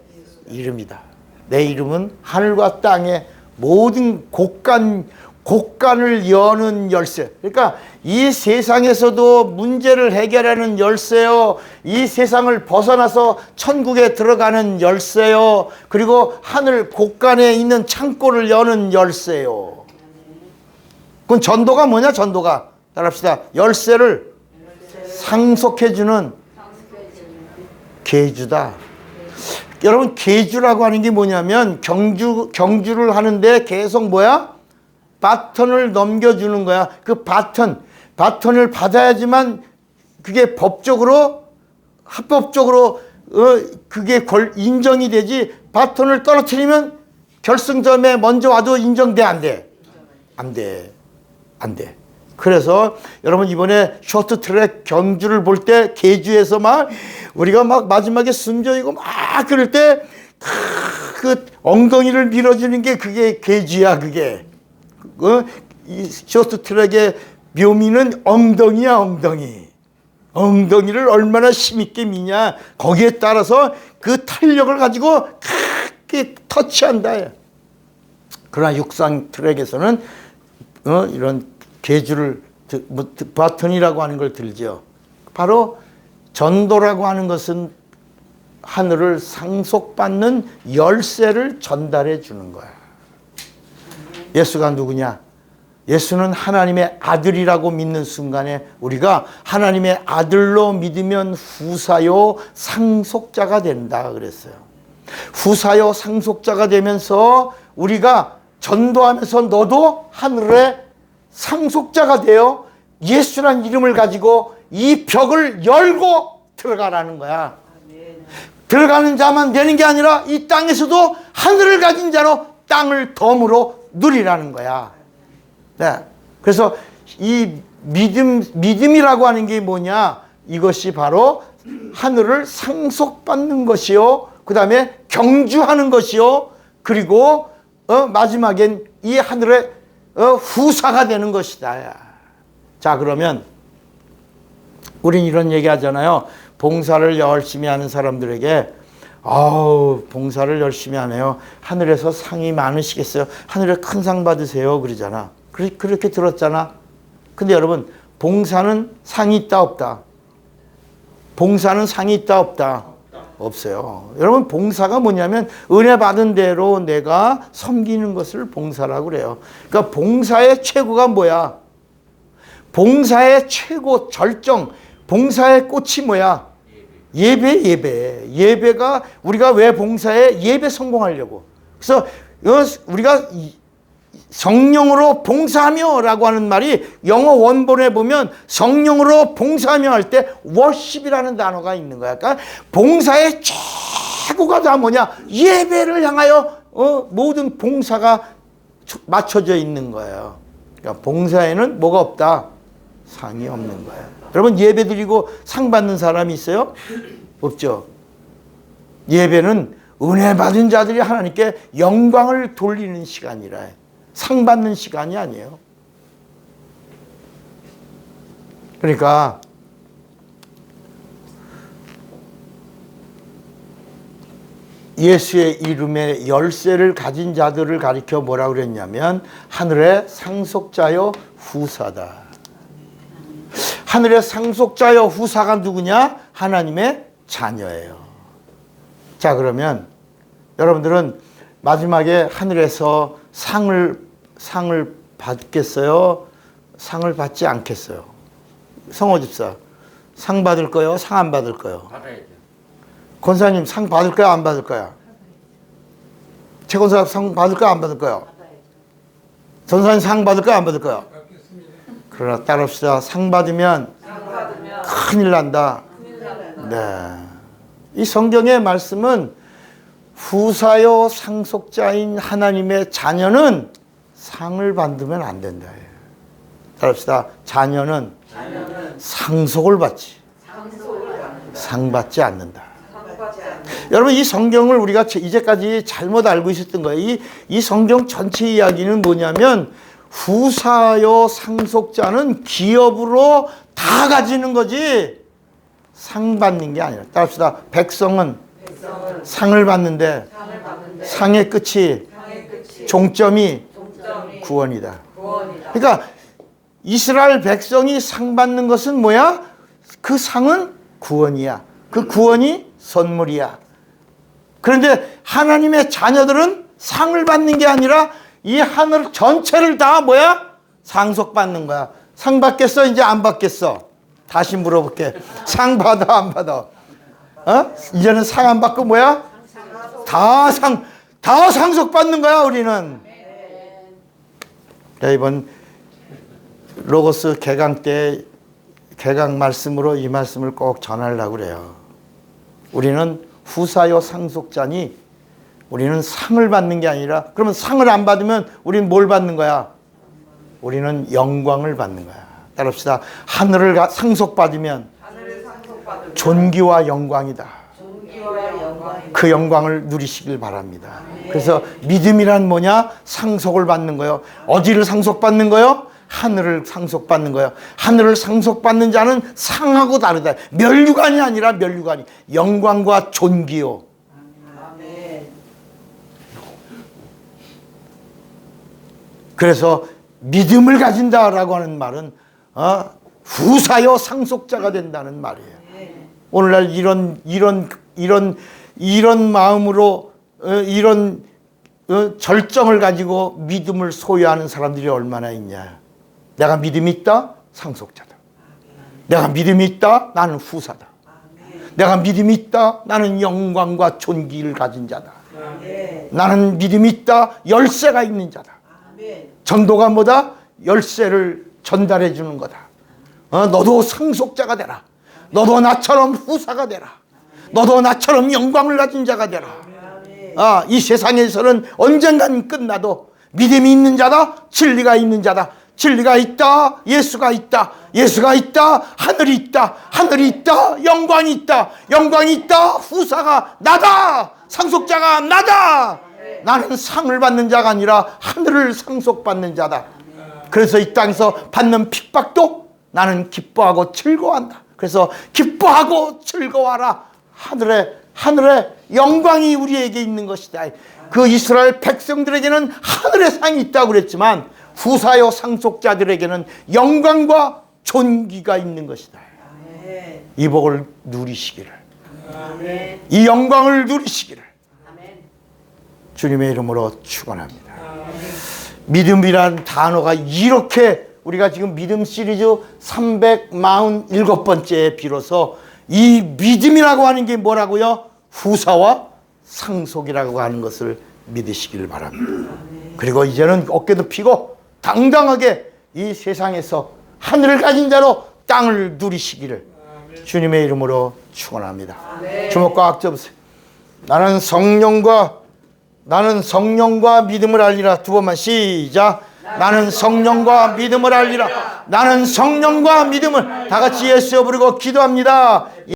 이름이다. 내 이름은 하늘과 땅의 모든 곡간을 여는 열쇠. 그러니까 이 세상에서도 문제를 해결하는 열쇠요. 이 세상을 벗어나서 천국에 들어가는 열쇠요. 그리고 하늘 곡간에 있는 창고를 여는 열쇠요. 그건 전도가 뭐냐? 전도가. 따라합시다. 열쇠를 상속해주는 계주다. 여러분, 계주라고 하는 게 뭐냐면 경주를 하는데 계속 뭐야? 바톤을 넘겨주는 거야. 그 바톤을 받아야지만 그게 법적으로, 합법적으로 그게 인정이 되지. 바톤을 떨어뜨리면 결승점에 먼저 와도 인정돼, 안 돼? 안 돼. 안 돼. 그래서 여러분, 이번에 쇼트트랙 경주를 볼 때 계주에서 우리가 마지막에 숨져있고 그럴 때 그 엉덩이를 밀어주는 게 그게 계주야. 그게 이 쇼트트랙의 묘미는 엉덩이야. 엉덩이를 얼마나 힘있게 미냐. 거기에 따라서 그 탄력을 가지고 크게 터치한다. 그러나 육상 트랙에서는 이런 계주를, 바톤이라고 하는 걸 들죠. 바로 전도라고 하는 것은 하늘을 상속받는 열쇠를 전달해 주는 거야. 예수가 누구냐? 예수는 하나님의 아들이라고 믿는 순간에 우리가 하나님의 아들로 믿으면 후사요 상속자가 된다 그랬어요. 후사요 상속자가 되면서 우리가 전도하면서 너도 하늘의 상속자가 되어 예수란 이름을 가지고 이 벽을 열고 들어가라는 거야. 들어가는 자만 되는 게 아니라 이 땅에서도 하늘을 가진 자로 땅을 덤으로 누리라는 거야. 네. 그래서 이 믿음이라고 하는 게 뭐냐? 이것이 바로 하늘을 상속받는 것이요. 그 다음에 경주하는 것이요. 그리고 마지막엔 이 하늘의 후사가 되는 것이다. 자, 그러면 우린 이런 얘기 하잖아요. 봉사를 열심히 하는 사람들에게 아우, 봉사를 열심히 하네요. 하늘에서 상이 많으시겠어요. 하늘에 큰 상 받으세요. 그러잖아. 그렇게 들었잖아. 근데 여러분, 봉사는 상이 있다 없다? 봉사는 상이 있다 없다? 없어요. 여러분, 봉사가 뭐냐면 은혜 받은 대로 내가 섬기는 것을 봉사라고 그래요. 그러니까 봉사의 최고가 뭐야? 봉사의 최고 절정, 봉사의 꽃이 뭐야? 예배, 예배. 예배가 우리가 왜 봉사해? 예배 성공하려고. 그래서 우리가 성령으로 봉사하며 라고 하는 말이 영어 원본에 보면 성령으로 봉사하며 할 때 worship이라는 단어가 있는 거야. 그러니까 봉사의 최고가 다 뭐냐? 예배를 향하여 모든 봉사가 맞춰져 있는 거예요. 그러니까 봉사에는 뭐가 없다? 상이 없는 거예요. 여러분, 예배 드리고 상 받는 사람이 있어요? 없죠. 예배는 은혜 받은 자들이 하나님께 영광을 돌리는 시간이라. 상 받는 시간이 아니에요. 그러니까 예수의 이름의 열쇠를 가진 자들을 가리켜 뭐라고 그랬냐면 하늘의 상속자여 후사다. 하늘의 상속자여 후사가 누구냐? 하나님의 자녀예요. 자, 그러면 여러분들은 마지막에 하늘에서 상을 받겠어요? 상을 받지 않겠어요? 성호집사, 상 받을 거요? 상 안 받을 거요? 받아야죠. 권사님, 상 받을 거야? 안 받을 거야? 최 권사 상 받을 거야? 안 받을 거야? 전사님 상 받을 거야? 안 받을 거야? 그러나 따릅시다. 상 받으면 큰일 난다. 네. 이 성경의 말씀은 후사요 상속자인 하나님의 자녀는 상을 받으면 안 된다. 따릅시다. 자녀는 상속을 받지. 상 받지 않는다. 여러분, 이 성경을 우리가 이제까지 잘못 알고 있었던 거예요. 이 성경 전체 이야기는 뭐냐면 후사요 상속자는 기업으로 다 가지는 거지 상 받는 게 아니라. 따릅시다. 백성은 상을 받는데 상의 끝이 종점이 구원이다. 그러니까 이스라엘 백성이 상 받는 것은 뭐야? 그 상은 구원이야. 그 구원이 선물이야. 그런데 하나님의 자녀들은 상을 받는 게 아니라 이 하늘 전체를 다 뭐야? 상속받는 거야. 상 받겠어? 이제 안 받겠어? 다시 물어볼게. 상 받아? 안 받아? 이제는 상 안 받고 뭐야? 다 상속받는 거야, 우리는. 이번 로고스 개강 때 개강 말씀으로 이 말씀을 꼭 전하려고 그래요. 우리는 후사요 상속자니 우리는 상을 받는 게 아니라, 그러면 상을 안 받으면 우리는 뭘 받는 거야? 우리는 영광을 받는 거야. 따릅시다. 하늘을 상속받으면 존귀와 영광이다. 그 영광을 누리시길 바랍니다. 그래서 믿음이란 뭐냐? 상속을 받는 거예요. 어디를 상속받는 거예요? 하늘을 상속받는 거예요. 하늘을 상속받는 자는 상하고 다르다. 멸류관이 아니라 멸류관이 영광과 존귀요. 그래서 믿음을 가진다라고 하는 말은 후사요 상속자가 된다는 말이에요. 오늘날 이런 마음으로 이런 절정을 가지고 믿음을 소유하는 사람들이 얼마나 있냐. 내가 믿음이 있다? 상속자다. 내가 믿음이 있다? 나는 후사다. 내가 믿음이 있다? 나는 영광과 존귀를 가진 자다. 나는 믿음이 있다? 열쇠가 있는 자다. 전도가 뭐다? 열쇠를 전달해 주는 거다. 너도 상속자가 되라. 너도 나처럼 후사가 되라. 너도 나처럼 영광을 가진 자가 되라. 이 세상에서는 언젠간 끝나도 믿음이 있는 자다, 진리가 있는 자다, 진리가 있다. 예수가 있다. 예수가 있다. 하늘이 있다. 하늘이 있다. 영광이 있다. 영광이 있다. 후사가 나다. 상속자가 나다. 나는 상을 받는 자가 아니라 하늘을 상속받는 자다. 그래서 이 땅에서 받는 핍박도 나는 기뻐하고 즐거워한다. 그래서 기뻐하고 즐거워하라. 하늘의 영광이 우리에게 있는 것이다. 그 이스라엘 백성들에게는 하늘의 상이 있다고 그랬지만 후사요 상속자들에게는 영광과 존귀가 있는 것이다. 이 복을 누리시기를, 이 영광을 누리시기를 주님의 이름으로 축원합니다. 믿음이란 단어가 이렇게 우리가 지금 믿음 시리즈 347번째에 비로소 이 믿음이라고 하는 게 뭐라고요? 후사와 상속이라고 하는 것을 믿으시기를 바랍니다. 그리고 이제는 어깨도 펴고 당당하게 이 세상에서 하늘을 가진 자로 땅을 누리시기를 주님의 이름으로 축원합니다. 주먹 꽉 잡으세요. 나는 성령과 믿음을 알리라. 두 번만 시작. 나는 성령과 믿음을 알리라. 나는 성령과 믿음을 다 같이 예수여 부르고 기도합니다.